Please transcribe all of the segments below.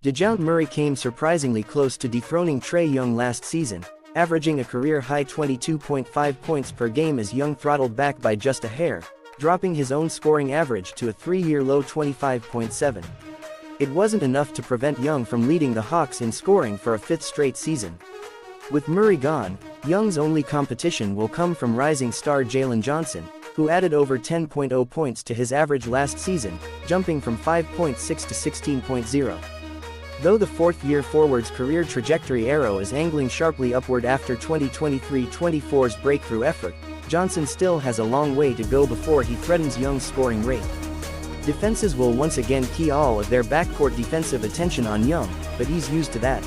DeJounte Murray came surprisingly close to dethroning Trae Young last season, averaging a career-high 22.5 points per game as Young throttled back by just a hair, dropping his own scoring average to a three-year low 25.7. It wasn't enough to prevent Young from leading the Hawks in scoring for a fifth straight season. With Murray gone, Young's only competition will come from rising star Jalen Johnson, who added over 10.0 points to his average last season, jumping from 5.6 to 16.0. Though the fourth-year forward's career trajectory arrow is angling sharply upward after 2023-24's breakthrough effort, Johnson still has a long way to go before he threatens Young's scoring rate. Defenses will once again key all of their backcourt defensive attention on Young, but he's used to that.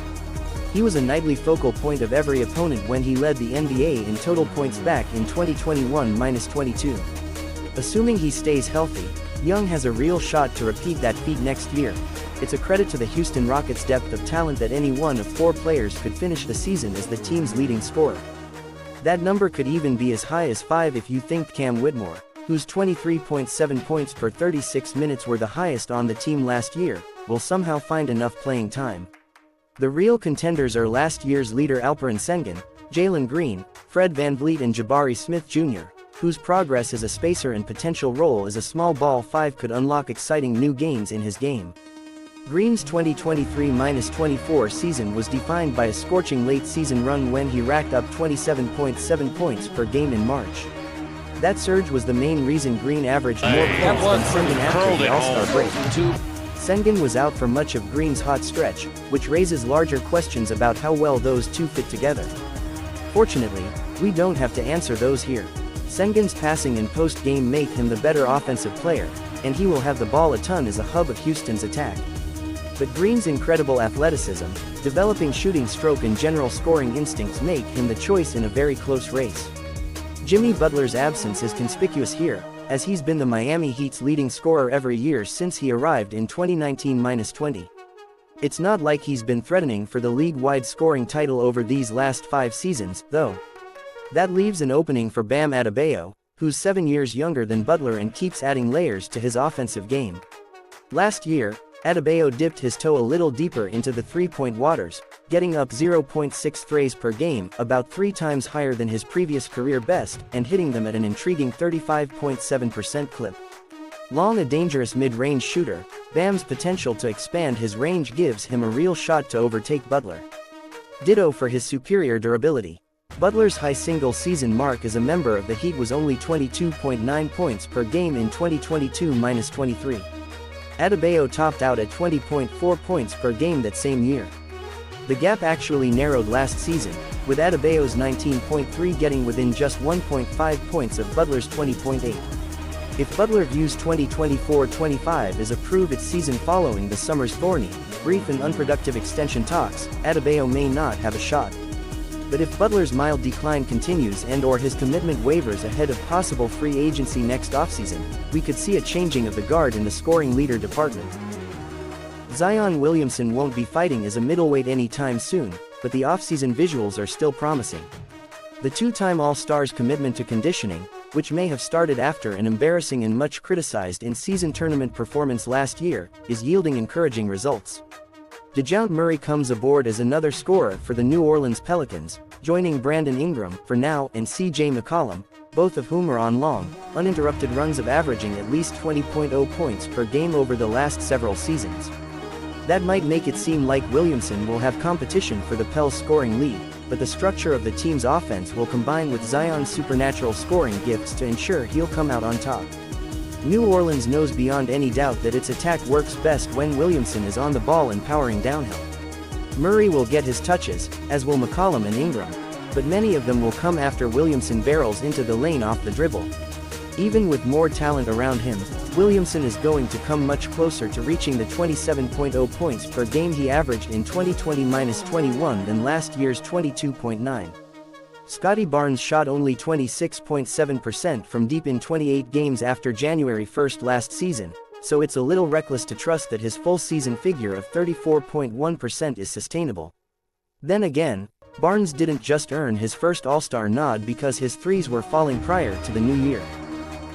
He was a nightly focal point of every opponent when he led the NBA in total points back in 2021-22. Assuming he stays healthy, Young has a real shot to repeat that feat next year. It's a credit to the Houston Rockets' depth of talent that any one of four players could finish the season as the team's leading scorer. That number could even be as high as 5 if you think Cam Whitmore, whose 23.7 points per 36 minutes were the highest on the team last year, will somehow find enough playing time. The real contenders are last year's leader Alperen Sengun, Jalen Green, Fred VanVleet and Jabari Smith Jr., whose progress as a spacer and potential role as a small ball 5 could unlock exciting new gains in his game. Green's 2023-24 season was defined by a scorching late-season run when he racked up 27.7 points per game in March. That surge was the main reason Green averaged more points than Sengun after the All-Star break. Sengun was out for much of Green's hot stretch, which raises larger questions about how well those two fit together. Fortunately, we don't have to answer those here. Sengun's passing and post-game make him the better offensive player, and he will have the ball a ton as a hub of Houston's attack. But Green's incredible athleticism, developing shooting stroke and general scoring instincts make him the choice in a very close race. Jimmy Butler's absence is conspicuous here, as he's been the Miami Heat's leading scorer every year since he arrived in 2019-20. It's not like he's been threatening for the league-wide scoring title over these last 5 seasons, though. That leaves an opening for Bam Adebayo, who's 7 years younger than Butler and keeps adding layers to his offensive game. Last year, Adebayo dipped his toe a little deeper into the three-point waters, getting up 0.6 threes per game, about 3 times higher than his previous career best, and hitting them at an intriguing 35.7% clip. Long a dangerous mid-range shooter, Bam's potential to expand his range gives him a real shot to overtake Butler. Ditto for his superior durability. Butler's high single-season mark as a member of the Heat was only 22.9 points per game in 2022-23. Adebayo topped out at 20.4 points per game that same year. The gap actually narrowed last season, with Adebayo's 19.3 getting within just 1.5 points of Butler's 20.8. If Butler views 2024-25 as a prove-it season following the summer's thorny, brief and unproductive extension talks, Adebayo may not have a shot. But if Butler's mild decline continues and/or his commitment wavers ahead of possible free agency next offseason, we could see a changing of the guard in the scoring leader department. Zion Williamson won't be fighting as a middleweight anytime soon, but the offseason visuals are still promising. The two-time All-Star's commitment to conditioning, which may have started after an embarrassing and much criticized in-season tournament performance last year, is yielding encouraging results. DeJounte Murray comes aboard as another scorer for the New Orleans Pelicans, joining Brandon Ingram for now and C.J. McCollum, both of whom are on long, uninterrupted runs of averaging at least 20.0 points per game over the last several seasons. That might make it seem like Williamson will have competition for the Pels scoring lead, but the structure of the team's offense will combine with Zion's supernatural scoring gifts to ensure he'll come out on top. New Orleans knows beyond any doubt that its attack works best when Williamson is on the ball and powering downhill. Murray will get his touches, as will McCollum and Ingram, but many of them will come after Williamson barrels into the lane off the dribble. Even with more talent around him, Williamson is going to come much closer to reaching the 27.0 points per game he averaged in 2020-21 than last year's 22.9. Scottie Barnes shot only 26.7% from deep in 28 games after January 1 last season, so it's a little reckless to trust that his full season figure of 34.1% is sustainable. Then again, Barnes didn't just earn his first All-Star nod because his threes were falling prior to the new year.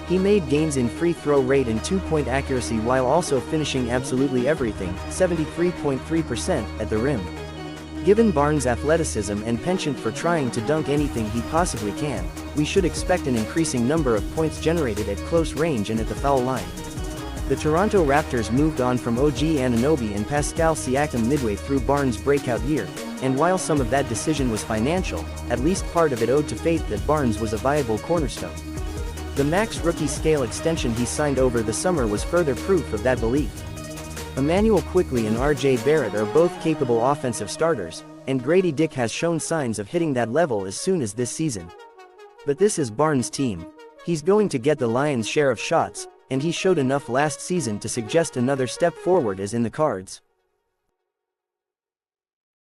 He made gains in free throw rate and two-point accuracy while also finishing absolutely everything, 73.3%, at the rim. Given Barnes' athleticism and penchant for trying to dunk anything he possibly can, we should expect an increasing number of points generated at close range and at the foul line. The Toronto Raptors moved on from OG Anunoby and Pascal Siakam midway through Barnes' breakout year, and while some of that decision was financial, at least part of it owed to faith that Barnes was a viable cornerstone. The max rookie scale extension he signed over the summer was further proof of that belief. Emmanuel Quickley and RJ Barrett are both capable offensive starters, and Grady Dick has shown signs of hitting that level as soon as this season. But this is Barnes' team. He's going to get the lion's share of shots, and he showed enough last season to suggest another step forward is in the cards.